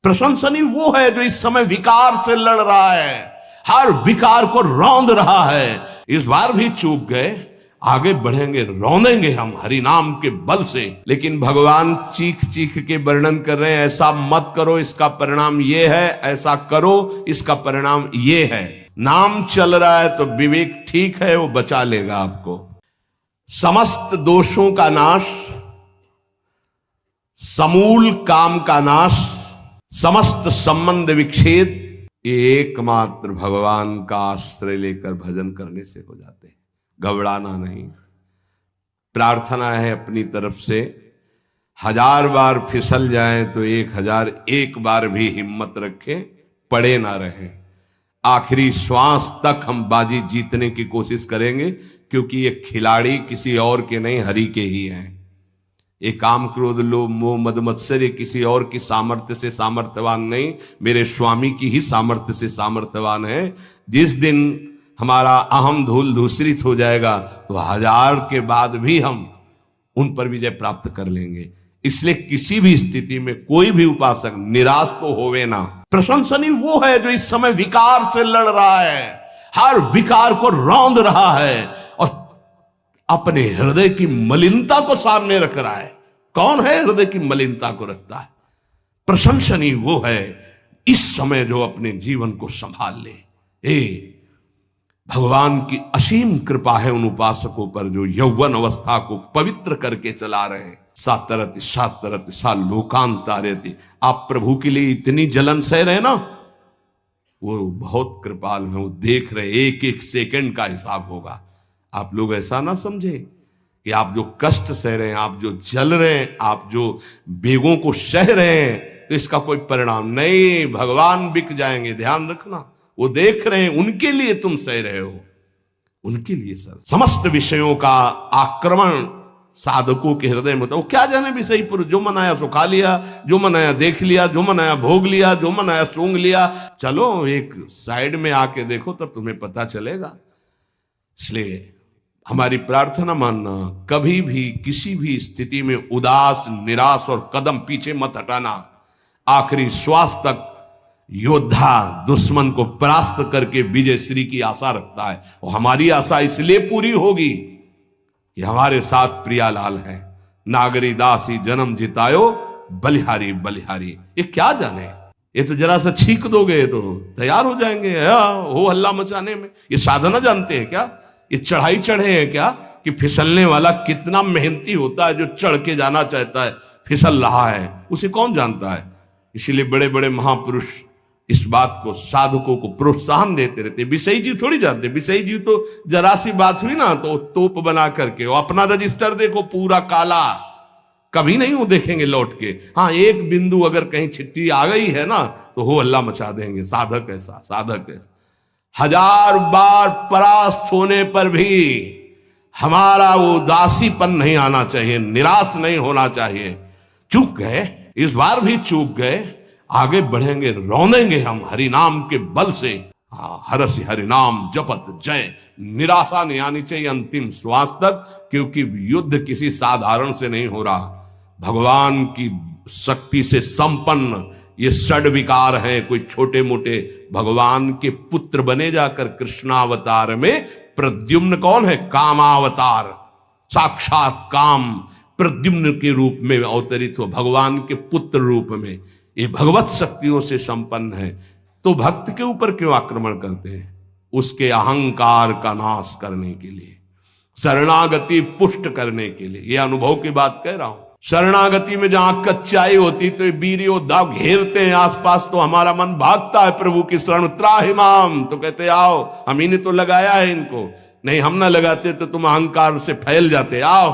प्रशंसनीय वो है जो इस समय विकार से लड़ रहा है, हर विकार को रौंद रहा है। इस बार भी चूक गए, आगे बढ़ेंगे, रौंदेंगे हम हरि नाम के बल से। लेकिन भगवान चीख चीख के वर्णन कर रहे हैं, ऐसा मत करो इसका परिणाम ये है, ऐसा करो इसका परिणाम ये है। नाम चल रहा है तो विवेक ठीक है, वो बचा लेगा आपको। समस्त दोषों का नाश, समूल काम का नाश, समस्त संबंध विच्छेद, एकमात्र भगवान का आश्रय लेकर भजन करने से हो जाते हैं। घबराना नहीं। प्रार्थना है अपनी तरफ से, 1000 बार फिसल जाए तो 1001 बार भी हिम्मत रखें, पड़े ना रहें। आखिरी श्वास तक हम बाजी जीतने की कोशिश करेंगे, क्योंकि ये खिलाड़ी किसी और के नहीं, हरि के ही हैं। ये काम क्रोध लोभ मोह मद मत्सर किसी और की सामर्थ्य से सामर्थ्यवान नहीं, मेरे स्वामी की ही सामर्थ्य से सामर्थ्यवान है। जिस दिन हमारा अहम धूल धूसरित हो जाएगा तो 1000 के बाद भी हम उन पर विजय प्राप्त कर लेंगे। इसलिए किसी भी स्थिति में कोई भी उपासक निराश तो होवे ना। प्रशंसनीय वो है जो इस समय विकार से लड़ रहा है, हर विकार को रौंद रहा है और अपने हृदय की मलिनता को सामने रख रहा है। कौन है हृदय की मलिनता को रखता है? प्रशंसनीय वो है इस समय जो अपने जीवन को संभाल ले। भगवान की असीम कृपा है उन उपासकों पर जो यौवन अवस्था को पवित्र करके चला रहे हैं। सातरति सातरति सा लोकांतारति। आप प्रभु के लिए इतनी जलन सह रहे ना, वो बहुत कृपाल है, वो देख रहे, एक एक सेकंड का हिसाब होगा। आप लोग ऐसा ना समझे कि आप जो कष्ट सह रहे हैं, आप जो जल रहे हैं, आप जो बेगों को सह रहे हैं, तो इसका कोई परिणाम नहीं। भगवान बिक जाएंगे, ध्यान रखना। वो देख रहे हैं, उनके लिए तुम सह रहे हो, उनके लिए सर। समस्त विषयों का आक्रमण साधकों के हृदय में, तो क्या जाने विषय पुरुष, जो मनाया सो खा लिया, जो मनाया देख लिया, जो मनाया भोग लिया, जो मनाया सूंघ लिया। चलो एक साइड में आके देखो तब तुम्हें पता चलेगा। इसलिए हमारी प्रार्थना मानना, कभी भी किसी भी स्थिति में उदास निराश और कदम पीछे मत हटाना। आखिरी श्वास तक योद्धा दुश्मन को परास्त करके विजय श्री की आशा रखता है, और हमारी आशा इसलिए पूरी होगी कि हमारे साथ प्रियालाल है। नागरी दासी जन्म जितायो, बलिहारी बलिहारी। ये क्या जाने, ये तो जरा सा छींक दोगे तो तैयार हो जाएंगे हो हल्ला मचाने में। ये साधना जानते हैं क्या? ये चढ़ाई चढ़े हैं क्या? कि फिसलने वाला कितना मेहनती होता है, जो चढ़ के जाना चाहता है फिसल रहा है, उसे कौन जानता है। इसीलिए बड़े बड़े महापुरुष इस बात को साधकों को प्रोत्साहन देते रहते। विषयी जी थोड़ी जानते, विषयी जी तो जरा सी बात हुई ना तो तोप बना करके, वो अपना रजिस्टर देखो पूरा काला, कभी नहीं वो देखेंगे लौट के। हाँ, एक बिंदु अगर कहीं छिट्टी आ गई है ना तो हो हल्ला मचा देंगे। साधक ऐसा, साधक है। 1000 बार परास्त होने पर भी हमारा वो उदासीपन नहीं आना चाहिए, निराश नहीं होना चाहिए। चूक गए, इस बार भी चूक गए, आगे बढ़ेंगे, रौंदेंगे हम हरि नाम के बल से। हरसि हरि नाम जपत जय। निराशा नहीं आनी चाहिए अंतिम श्वास तक, क्योंकि युद्ध किसी साधारण से नहीं हो रहा। भगवान की शक्ति से संपन्न ये षड विकार हैं, कोई छोटे मोटे। भगवान के पुत्र बने जाकर कृष्णावतार में प्रद्युम्न कौन है? कामावतार, साक्षात काम प्रद्युम्न के रूप में अवतरित हो, भगवान के पुत्र रूप में। ये भगवत शक्तियों से संपन्न है, तो भक्त के ऊपर क्यों आक्रमण करते हैं? उसके अहंकार का नाश करने के लिए, शरणागति पुष्ट करने के लिए। ये अनुभव की बात कह रहा हूं। शरणागति में जहां कच्चाई होती तो वीर योद्धा घेरते हैं आसपास, तो हमारा मन भागता है प्रभु की शरण। त्राहिमाम, तो कहते आओ, हम ही ने तो लगाया है इनको, नहीं हम ना लगाते तो तुम अहंकार से फैल जाते। आओ,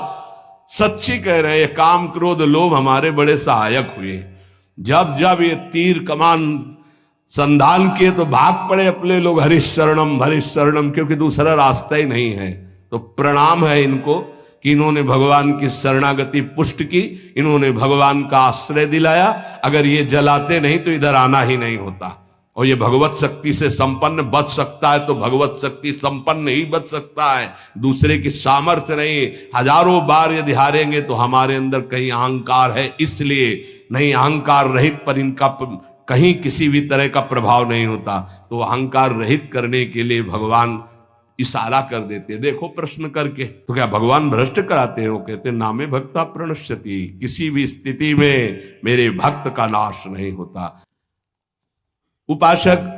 सच्ची कह रहे हैं, ये काम क्रोध लोभ हमारे बड़े सहायक हुए। जब जब ये तीर कमान संधान किए तो भाग पड़े अपने लोग, हरीश शरणम, क्योंकि दूसरा रास्ता ही नहीं है। तो प्रणाम है इनको कि इन्होंने भगवान की शरणागति पुष्ट की, इन्होंने भगवान का आश्रय दिलाया। अगर ये जलाते नहीं तो इधर आना ही नहीं होता। और ये भगवत शक्ति से संपन्न बच सकता है तो भगवत शक्ति संपन्न ही बच सकता है, दूसरे की सामर्थ्य नहीं। 1000 बार यदि हारेंगे तो हमारे अंदर कहीं अहंकार है, इसलिए नहीं। अहंकार रहित पर इनका कहीं किसी भी तरह का प्रभाव नहीं होता, तो अहंकार रहित करने के लिए भगवान इशारा कर देते, देखो प्रश्न करके। तो क्या भगवान भ्रष्ट कराते हैं? वो कहते नामे भक्ता प्रणश्यति, किसी भी स्थिति में मेरे भक्त का नाश नहीं होता। उपासक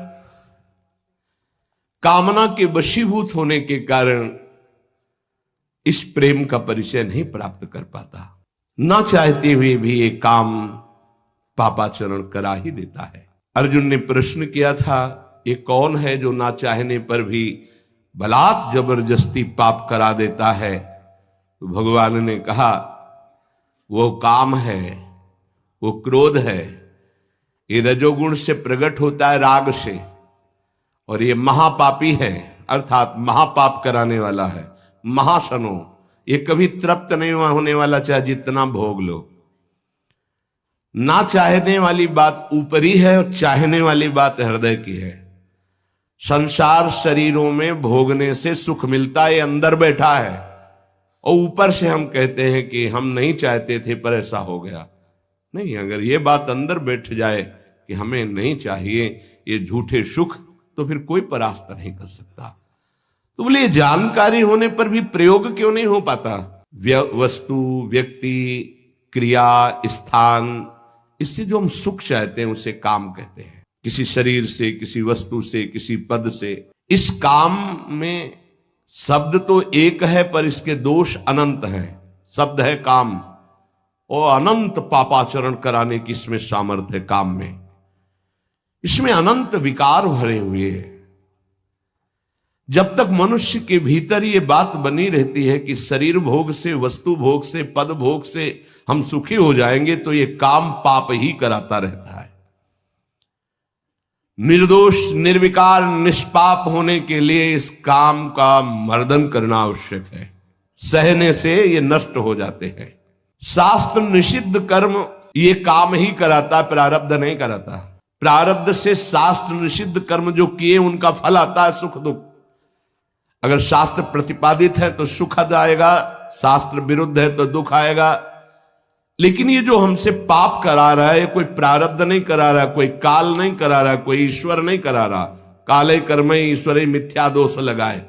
कामना के वशीभूत होने के कारण इस प्रेम का परिचय नहीं प्राप्त कर पाता, ना चाहते हुए भी ये काम पापाचरण करा ही देता है। अर्जुन ने प्रश्न किया था, ये कौन है जो ना चाहने पर भी बलात् जबरदस्ती पाप करा देता है? तो भगवान ने कहा, वो काम है, वो क्रोध है। ये रजोगुण से प्रकट होता है, राग से, और ये महापापी है, अर्थात महापाप कराने वाला है। महाशनो, ये कभी तृप्त नहीं होने वाला, चाहे जितना भोग लो। ना चाहने वाली बात ऊपरी है और चाहने वाली बात हृदय की है। संसार शरीरों में भोगने से सुख मिलता है, अंदर बैठा है, और ऊपर से हम कहते हैं कि हम नहीं चाहते थे पर ऐसा हो गया। नहीं, अगर ये बात अंदर बैठ जाए कि हमें नहीं चाहिए ये झूठे सुख, तो फिर कोई परास्त नहीं कर सकता। तो बोले जानकारी होने पर भी प्रयोग क्यों नहीं हो पाता? वस्तु, व्यक्ति, क्रिया, स्थान, इससे जो हम सुख चाहते हैं उसे काम कहते हैं। किसी शरीर से, किसी वस्तु से, किसी पद से। इस काम में शब्द तो एक है पर इसके दोष अनंत हैं। शब्द है काम, और अनंत पापाचरण कराने की इसमें सामर्थ्य है। काम में इसमें अनंत विकार भरे हुए हैं। जब तक मनुष्य के भीतर ये बात बनी रहती है कि शरीर भोग से, वस्तु भोग से, पद भोग से हम सुखी हो जाएंगे, तो ये काम पाप ही कराता रहता है। निर्दोष, निर्विकार, निष्पाप होने के लिए इस काम का मर्दन करना आवश्यक है। सहने से ये नष्ट हो जाते हैं। शास्त्र निषिद्ध कर्म ये काम ही कराता, प्रारब्ध नहीं कराता। प्रारब्ध से शास्त्र निषिद्ध कर्म जो किए उनका फल आता है सुख दुख। अगर शास्त्र प्रतिपादित है तो सुख आएगा, शास्त्र विरुद्ध है तो दुख आएगा। लेकिन ये जो हमसे पाप करा रहा है, कोई प्रारब्ध नहीं करा रहा, कोई काल नहीं करा रहा, कोई ईश्वर नहीं करा रहा। काले कर्म ईश्वरे मिथ्या दोष लगाए,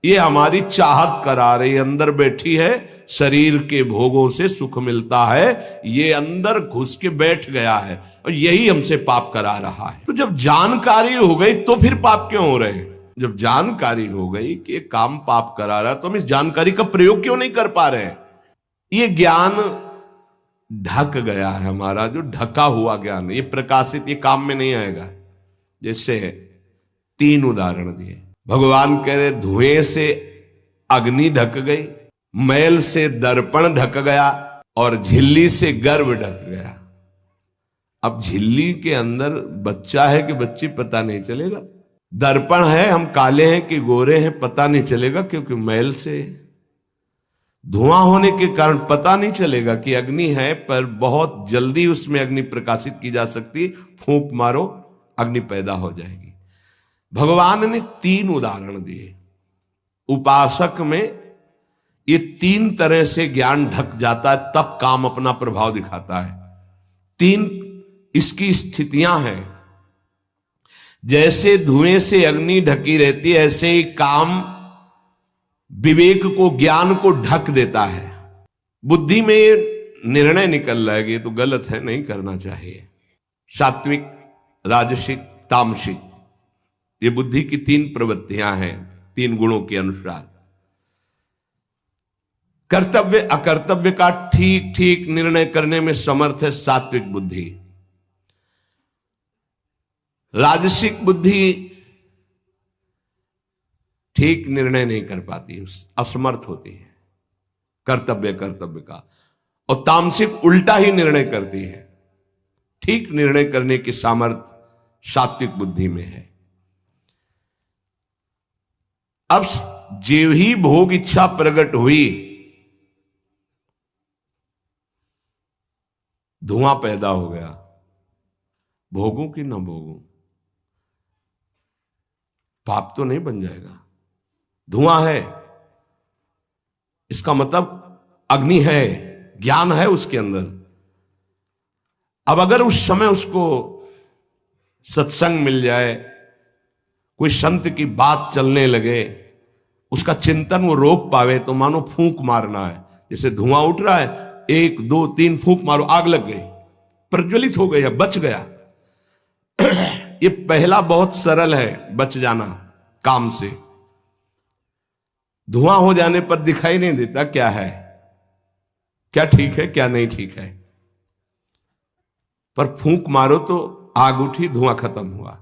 ये हमारी चाहत करा रही, अंदर बैठी है। शरीर के भोगों से सुख मिलता है, ये अंदर घुस के बैठ गया है, और यही हमसे पाप करा रहा है। तो जब जानकारी हो गई तो फिर पाप क्यों हो रहे हैं? जब जानकारी हो गई कि ये काम पाप करा रहा है, तो हम इस जानकारी का प्रयोग क्यों नहीं कर पा रहे हैं? ये ज्ञान ढक गया है हमारा, जो ढका हुआ ज्ञान, ये प्रकाशित, ये काम में नहीं आएगा। जैसे 3 उदाहरण दिए। भगवान कह रहे धुएं से अग्नि ढक गई, मैल से दर्पण ढक गया, और झिल्ली से गर्भ ढक गया। अब झिल्ली के अंदर बच्चा है कि बच्ची पता नहीं चलेगा। दर्पण है, हम काले हैं कि गोरे हैं पता नहीं चलेगा, क्योंकि मैल से। धुआं होने के कारण पता नहीं चलेगा कि अग्नि है, पर बहुत जल्दी उसमें अग्नि प्रकाशित की जा सकती, फूंक मारो अग्नि पैदा हो जाएगी। भगवान ने 3 उदाहरण दिए। उपासक में ये 3 तरह से ज्ञान ढक जाता है, तब काम अपना प्रभाव दिखाता है। 3 इसकी स्थितियां हैं। जैसे धुएं से अग्नि ढकी रहती है, ऐसे ही काम विवेक को, ज्ञान को ढक देता है। बुद्धि में निर्णय निकल रहा है कि तो गलत है, नहीं करना चाहिए। सात्विक, राजसिक, तामसिक, ये बुद्धि की 3 प्रवृत्तियां हैं, 3 गुणों के अनुसार। कर्तव्य अकर्तव्य का ठीक ठीक निर्णय करने में समर्थ है सात्विक बुद्धि। राजसिक बुद्धि ठीक निर्णय नहीं कर पाती, असमर्थ होती है कर्तव्य का। और तामसिक उल्टा ही निर्णय करती है। ठीक निर्णय करने की सामर्थ्य सात्विक बुद्धि में है। अब जीव ही भोग इच्छा प्रकट हुई, धुआं पैदा हो गया। भोगों की ना भोगों, पाप तो नहीं बन जाएगा। धुआं है, इसका मतलब अग्नि है, ज्ञान है उसके अंदर। अब अगर उस समय उसको सत्संग मिल जाए, कोई संत की बात चलने लगे, उसका चिंतन वो रोक पावे, तो मानो फूंक मारना है। जैसे धुआं उठ रहा है, 1 2 3 फूंक मारो, आग लग गई, प्रज्वलित हो गया, बच गया। ये पहला बहुत सरल है, बच जाना काम से। धुआं हो जाने पर दिखाई नहीं देता क्या है, क्या ठीक है क्या नहीं ठीक है, पर फूंक मारो तो आग उठी, धुआं खत्म हुआ।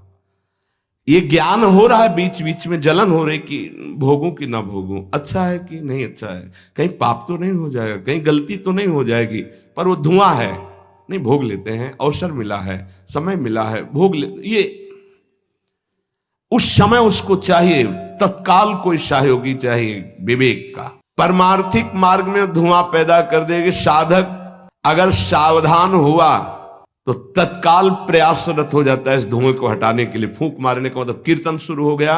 ये ज्ञान हो रहा है, बीच बीच में जलन हो रही कि भोगूं कि ना भोगूं, अच्छा है कि नहीं अच्छा है, कहीं पाप तो नहीं हो जाएगा, कहीं गलती तो नहीं हो जाएगी, पर वो धुआं है, नहीं भोग लेते हैं, अवसर मिला है, समय मिला है, भोग ले। ये उस समय उसको चाहिए, तत्काल कोई सहयोगी चाहिए विवेक का। परमार्थिक मार्ग में धुआं पैदा कर देगी। साधक अगर सावधान हुआ तो तत्काल प्रयासरत हो जाता है इस धुएं को हटाने के लिए। फूंक मारने का मतलब कीर्तन शुरू हो गया,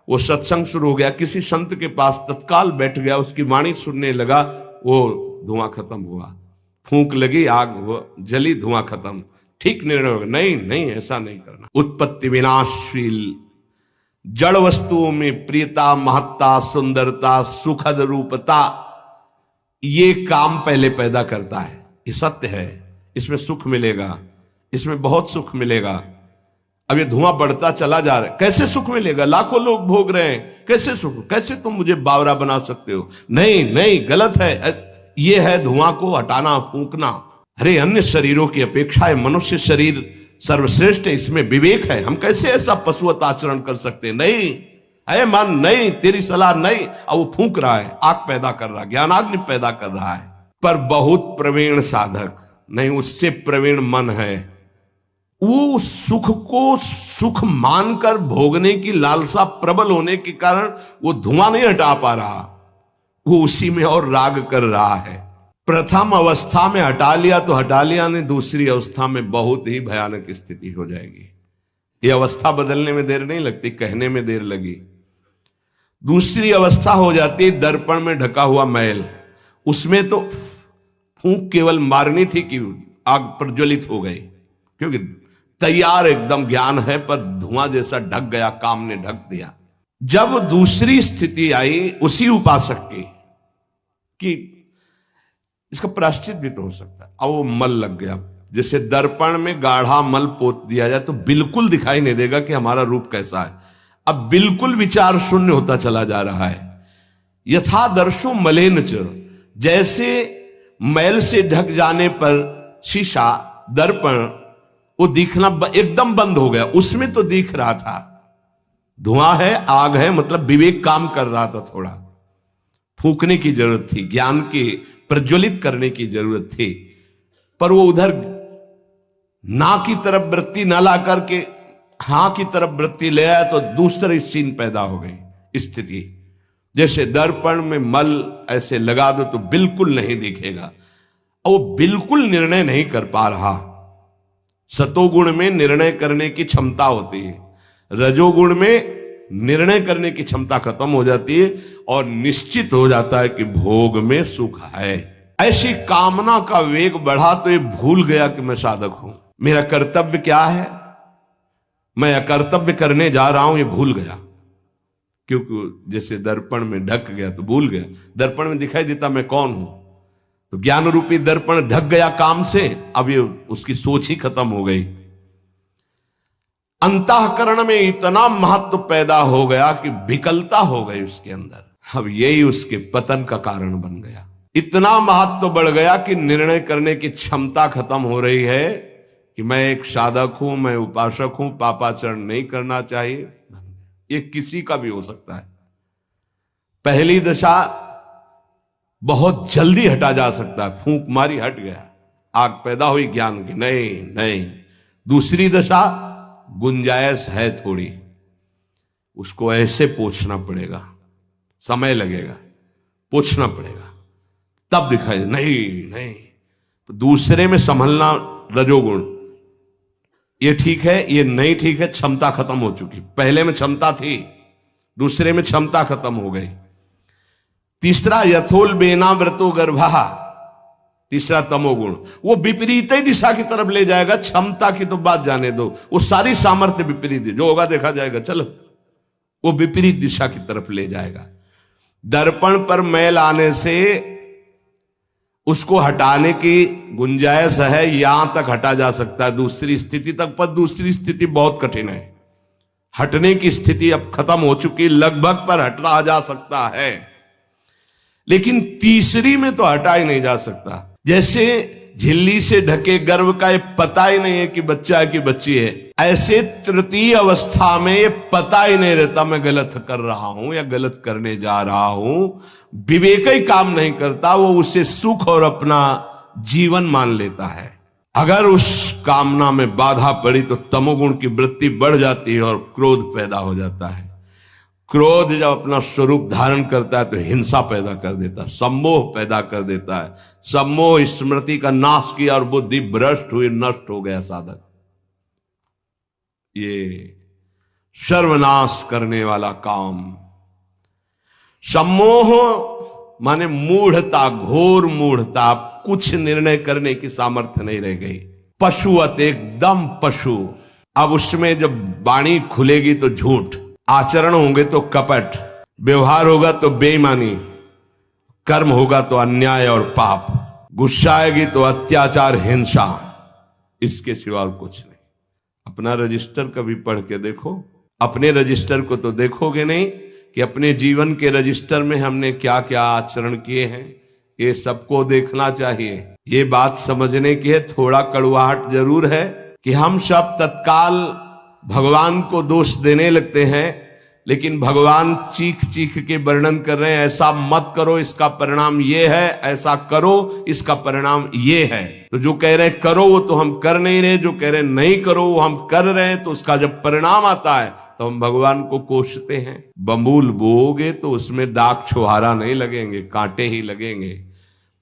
वो सत्संग शुरू हो गया, किसी संत के पास तत्काल बैठ गया, उसकी वाणी सुनने लगा, वो धुआं खत्म हुआ। फूंक लगी, आग जली, धुआं खत्म, ठीक निर्णय होगा। नहीं नहीं, ऐसा नहीं करना। उत्पत्ति विनाशशील जड़ वस्तुओं में प्रियता, महत्ता, सुंदरता, सुखद रूपता, ये काम पहले पैदा करता है। ये सत्य है, इसमें सुख मिलेगा, इसमें बहुत सुख मिलेगा। अब ये धुआं बढ़ता चला जा रहा है, कैसे सुख मिलेगा? लाखों लोग भोग रहे हैं, कैसे सुख? कैसे तुम मुझे बावरा बना सकते हो? नहीं नहीं, गलत है। ये है धुआं को हटाना, फूंकना। अरे अन्य शरीरों की अपेक्षा है मनुष्य शरीर सर्वश्रेष्ठ है, इसमें विवेक है। हम कैसे ऐसा पशुवत आचरण कर सकते हैं? नहीं, अरे मन नहीं, तेरी सलाह नहीं। अब वो फूंक रहा है, आग पैदा कर रहा है, ज्ञानाग्नि पैदा कर रहा है। पर बहुत प्रवीण साधक नहीं, उससे प्रवीण मन है। वो सुख को सुख मानकर भोगने की लालसा प्रबल होने के कारण वो धुआं नहीं हटा पा रहा, वो उसी में और राग कर रहा है। प्रथम अवस्था में हटा लिया तो हटा लिया, नहीं दूसरी अवस्था में बहुत ही भयानक स्थिति हो जाएगी। ये अवस्था बदलने में देर नहीं लगती, कहने में देर लगी। दूसरी अवस्था हो जाती है दर्पण में ढका हुआ मैल। उसमें तो फूंक केवल मारनी थी कि आग प्रज्वलित हो गई, क्योंकि तैयार एकदम ज्ञान है, पर धुआं जैसा ढक गया, काम ने ढक दिया। जब दूसरी स्थिति आई उसी उपासक की कि इसका प्रायश्चित भी तो हो सकता है, अब वो मल लग गया। जैसे दर्पण में गाढ़ा मल पोत दिया जाए तो बिल्कुल दिखाई नहीं देगा कि हमारा रूप कैसा है। अब बिल्कुल विचार शून्य होता चला जा रहा है। यथा दर्शो मलेन च, जैसे मैल से ढक जाने पर शीशा, दर्पण, वो दिखना एकदम बंद हो गया। उसमें तो दिख रहा था, धुआं है, आग है, मतलब विवेक काम कर रहा था। थोड़ा फूंकने की जरूरत थी, ज्ञान की प्रज्वलित करने की जरूरत थी, पर वो उधर ना की तरफ वृत्ति ना ला करके हां की तरफ वृत्ति ले आया, तो दूसरी सीन पैदा हो गई स्थिति। जैसे दर्पण में मल ऐसे लगा दो तो बिल्कुल नहीं दिखेगा, और वो बिल्कुल निर्णय नहीं कर पा रहा। सतोगुण में निर्णय करने की क्षमता होती है, रजोगुण में निर्णय करने की क्षमता खत्म हो जाती है, और निश्चित हो जाता है कि भोग में सुख है। ऐसी कामना का वेग बढ़ा तो ये भूल गया कि मैं साधक हूं, मेरा कर्तव्य क्या है, मैं अकर्तव्य करने जा रहा हूं, ये भूल गया। क्योंकि जैसे दर्पण में ढक गया तो भूल गया। दर्पण में दिखाई देता मैं कौन हूं, तो ज्ञान रूपी दर्पण ढक गया काम से, अब ये उसकी सोच ही खत्म हो गई। अंतःकरण में इतना महत्व पैदा हो गया कि विकलता हो गई उसके अंदर। अब यही उसके पतन का कारण बन गया। इतना महत्व बढ़ गया कि निर्णय करने की क्षमता खत्म हो रही है कि मैं एक साधक हूं, मैं उपासक हूं, पापाचरण नहीं करना चाहिए। ये किसी का भी हो सकता है। पहली दशा बहुत जल्दी हटा जा सकता है, फूंक मारी हट गया, आग पैदा हुई ज्ञान की, नहीं नहीं। दूसरी दशा गुंजाइश है थोड़ी, उसको ऐसे पोछना पड़ेगा, समय लगेगा, पोछना पड़ेगा, तब दिखाई दे। नहीं नहीं, तो दूसरे में संभलना रजोगुण, ये ठीक है, ये नहीं ठीक है, क्षमता खत्म हो चुकी। पहले में क्षमता थी, दूसरे में क्षमता खत्म हो गई। तीसरा यथोल बेना व्रतो गर्भा, तीसरा तमोगुण, वो विपरीत ही दिशा की तरफ ले जाएगा। क्षमता की तो बात जाने दो, वो सारी सामर्थ्य विपरीत है, जो होगा देखा जाएगा, चलो, वो विपरीत दिशा की तरफ ले जाएगा। दर्पण पर मैल आने से उसको हटाने की गुंजाइश है, यहां तक हटा जा सकता है, दूसरी स्थिति तक, पर दूसरी स्थिति बहुत कठिन है। हटने की स्थिति अब खत्म हो चुकी, लगभग पर हटा जा सकता है, लेकिन तीसरी में तो हटा ही नहीं जा सकता। जैसे झिल्ली से ढके गर्भ का ये पता ही नहीं है कि बच्चा है कि बच्ची है, ऐसे तृतीय अवस्था में ये पता ही नहीं रहता मैं गलत कर रहा हूं या गलत करने जा रहा हूं। विवेक ही काम नहीं करता, वो उसे सुख और अपना जीवन मान लेता है। अगर उस कामना में बाधा पड़ी तो तमोगुण की वृत्ति बढ़ जाती है और क्रोध पैदा हो जाता है। क्रोध जब अपना स्वरूप धारण करता है तो हिंसा पैदा कर देता है, सम्मोह पैदा कर देता है। सम्मोह स्मृति का नाश किया और बुद्धि भ्रष्ट हुई, नष्ट हो गया साधक। ये सर्वनाश करने वाला काम। सम्मोह माने मूढ़ता, घोर मूढ़ता, कुछ निर्णय करने की सामर्थ्य नहीं रह गई। पशुवत, एकदम पशु। अब उसमें जब वाणी खुलेगी तो झूठ, आचरण होंगे तो कपट, व्यवहार होगा तो बेईमानी, कर्म होगा तो अन्याय और पाप, गुस्सा आएगी तो अत्याचार, हिंसा, इसके सिवा और कुछ नहीं। अपना रजिस्टर कभी पढ़ के देखो, अपने रजिस्टर को तो देखोगे नहीं कि अपने जीवन के रजिस्टर में हमने क्या क्या आचरण किए हैं, ये सबको देखना चाहिए। ये बात समझने की है, थोड़ा कड़वाहट जरूर है कि हम सब तत्काल भगवान को दोष देने लगते हैं, लेकिन भगवान चीख चीख के वर्णन कर रहे हैं, ऐसा मत करो इसका परिणाम ये है, ऐसा करो इसका परिणाम ये है। तो जो कह रहे हैं करो वो तो हम कर नहीं रहे, जो कह रहे हैं नहीं करो वो हम कर रहे हैं। तो उसका जब परिणाम आता है तो हम भगवान को कोसते हैं। बबूल बोओगे तो उसमें दाग छुहारा नहीं लगेंगे, कांटे ही लगेंगे।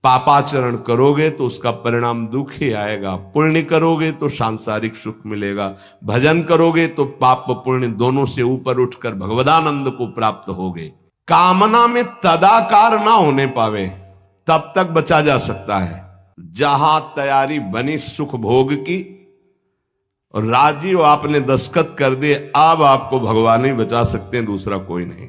पापाचरण करोगे तो उसका परिणाम दुख ही आएगा। पुण्य करोगे तो सांसारिक सुख मिलेगा, भजन करोगे तो पाप पुण्य दोनों से ऊपर उठकर भगवदानंद को प्राप्त होगे। कामना में तदाकार ना होने पावे तब तक बचा जा सकता है। जहां तैयारी बनी सुख भोग की और राजी हो आपने दस्तखत कर दिए, अब आपको भगवान ही बचा सकते हैं, दूसरा कोई नहीं।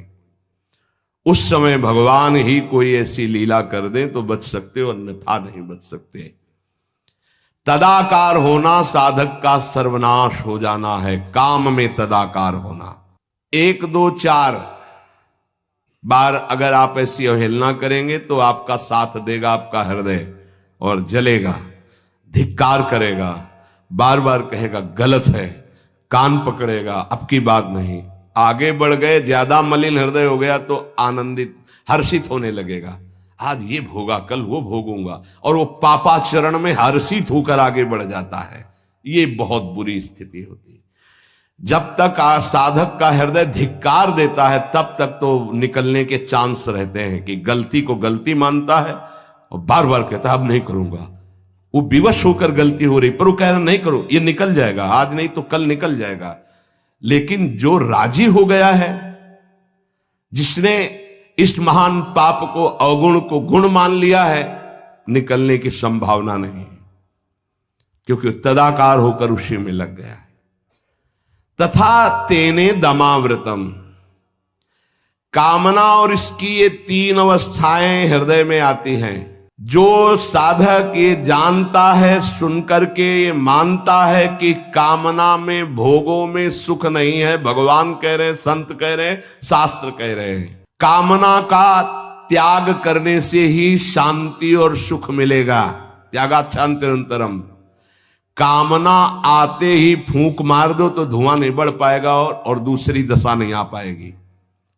उस समय भगवान ही कोई ऐसी लीला कर दे तो बच सकते हो, अन्यथा नहीं बच सकते। तदाकार होना साधक का सर्वनाश हो जाना है। काम में तदाकार होना, 1 2 4 बार अगर आप ऐसी अवहेलना करेंगे तो आपका साथ देगा आपका हृदय और जलेगा, धिक्कार करेगा, बार बार कहेगा गलत है, कान पकड़ेगा, अब की बात नहीं। आगे बढ़ गए, ज्यादा मलिन हृदय हो गया तो आनंदित हर्षित होने लगेगा, आज ये भोगा कल वो भोगूंगा, और वो पापाचरण में हर्षित होकर आगे बढ़ जाता है। ये बहुत बुरी स्थिति होती है। जब तक साधक का हृदय धिक्कार देता है तब तक तो निकलने के चांस रहते हैं कि गलती को गलती मानता है और बार बार कहता है अब नहीं करूंगा। वो विवश होकर गलती हो रही पर वो कह रहा नहीं करो, ये निकल जाएगा, आज नहीं तो कल निकल जाएगा। लेकिन जो राजी हो गया है, जिसने इस महान पाप को अवगुण को गुण मान लिया है, निकलने की संभावना नहीं, क्योंकि तदाकार होकर उसी में लग गया है। तथा तेने दमावृतम, कामना और इसकी ये 3 अवस्थाएं हृदय में आती हैं। जो साधक ये जानता है, सुनकर के ये मानता है कि कामना में भोगों में सुख नहीं है, भगवान कह रहे हैं, संत कह रहे हैं, शास्त्र कह रहे हैं, कामना का त्याग करने से ही शांति और सुख मिलेगा। त्यागाच्छांतिरंतरम, कामना आते ही फूंक मार दो तो धुआं नहीं बढ़ पाएगा और दूसरी दशा नहीं आ पाएगी,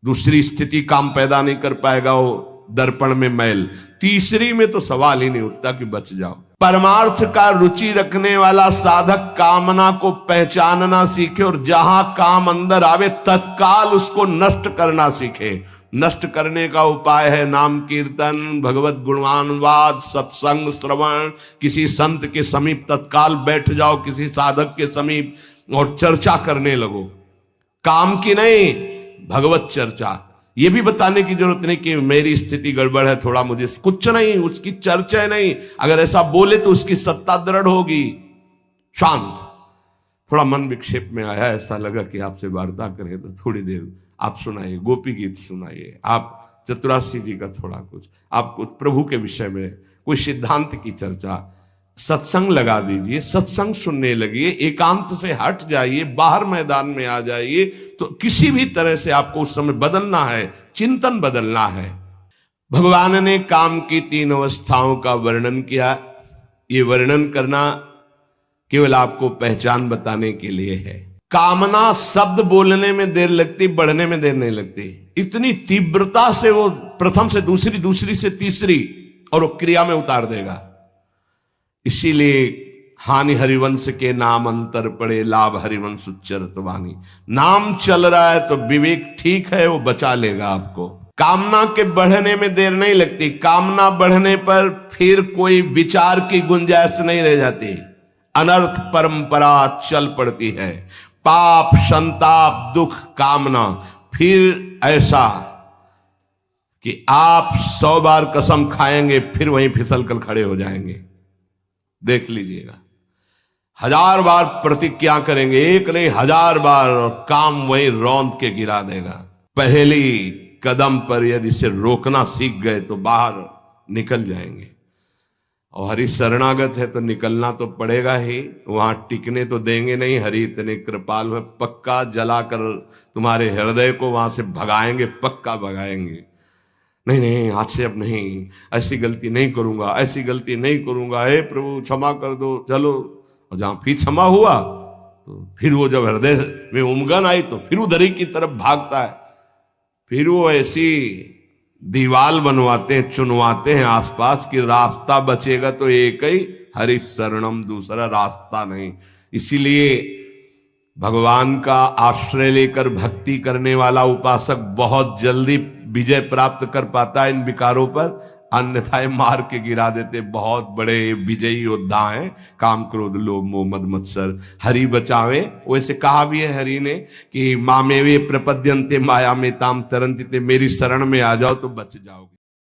दूसरी स्थिति काम पैदा नहीं कर पाएगा। वो दर्पण में मैल, तीसरी में तो सवाल ही नहीं उठता कि बच जाओ। परमार्थ का रुचि रखने वाला साधक कामना को पहचानना सीखे और जहां काम अंदर आवे तत्काल उसको नष्ट करना सीखे। नष्ट करने का उपाय है नाम कीर्तन, भगवत गुणवानवाद, सत्संग, श्रवण। किसी संत के समीप तत्काल बैठ जाओ, किसी साधक के समीप, और चर्चा करने लगो। काम की नहीं, भगवत चर्चा। ये भी बताने की जरूरत नहीं कि मेरी स्थिति गड़बड़ है, थोड़ा मुझे कुछ नहीं, उसकी चर्चा नहीं। अगर ऐसा बोले तो उसकी सत्ता दृढ़ होगी। शांत, थोड़ा मन विक्षेप में आया, ऐसा लगा कि आपसे वार्ता करें तो थोड़ी देर आप सुनाइए, गोपी गीत सुनाइए, आप चतुरासी जी का थोड़ा कुछ, आप कुछ प्रभु के विषय में कोई सिद्धांत की चर्चा, सत्संग लगा दीजिए, सत्संग सुनने लगिए, एकांत से हट जाइए, बाहर मैदान में आ जाइए। तो किसी भी तरह से आपको उस समय बदलना है, चिंतन बदलना है। भगवान ने काम की 3 अवस्थाओं का वर्णन किया। ये वर्णन करना केवल आपको पहचान बताने के लिए है। कामना शब्द बोलने में देर लगती, बढ़ने में देर नहीं लगती। इतनी तीव्रता से वो प्रथम से दूसरी, दूसरी से तीसरी, और वो क्रिया में उतार देगा। इसीलिए हानि हरिवंश के नाम अंतर पड़े, लाभ हरिवंश उच्चरत वाणी। नाम चल रहा है तो विवेक ठीक है, वो बचा लेगा आपको। कामना के बढ़ने में देर नहीं लगती। कामना बढ़ने पर फिर कोई विचार की गुंजाइश नहीं रह जाती, अनर्थ परंपरा चल पड़ती है। पाप, संताप, दुख, कामना, फिर ऐसा कि आप 100 बार कसम खाएंगे फिर वहीं फिसल कर खड़े हो जाएंगे। देख लीजिएगा, 1000 बार प्रतिज्ञा करेंगे, एक नहीं 1000 बार, और काम वहीं रौंद के गिरा देगा। पहली कदम पर यदि इसे रोकना सीख गए तो बाहर निकल जाएंगे। और हरि शरणागत है तो निकलना तो पड़ेगा ही, वहां टिकने तो देंगे नहीं। हरि इतने कृपाल है, पक्का जलाकर तुम्हारे हृदय को वहां से भगाएंगे, पक्का भगाएंगे। नहीं नहीं, आज से अब नहीं, ऐसी गलती नहीं करूंगा, ऐसी गलती नहीं करूंगा, हे प्रभु क्षमा कर दो, चलो। और जहां फिर क्षमा हुआ तो फिर वो जब हृदय में उमगन आई तो फिर उधर ही की तरफ भागता है। फिर वो ऐसी दीवाल बनवाते हैं, चुनवाते हैं आसपास कि रास्ता बचेगा तो एक ही, हरि शरणम, दूसरा रास्ता नहीं। इसीलिए भगवान का आश्रय लेकर भक्ति करने वाला उपासक बहुत जल्दी विजय प्राप्त कर पाता है इन विकारों पर, अन्यथा मार के गिरा देते। बहुत बड़े विजयी योद्धा हैं, काम, क्रोध, लोभ, मोह, मद, मत्सर। हरि बचावे। वैसे कहा भी है हरि ने कि मामेवे प्रपद्यन्ते माया में ताम तरन्ति, मेरी शरण में आ जाओ तो बच जाओगे।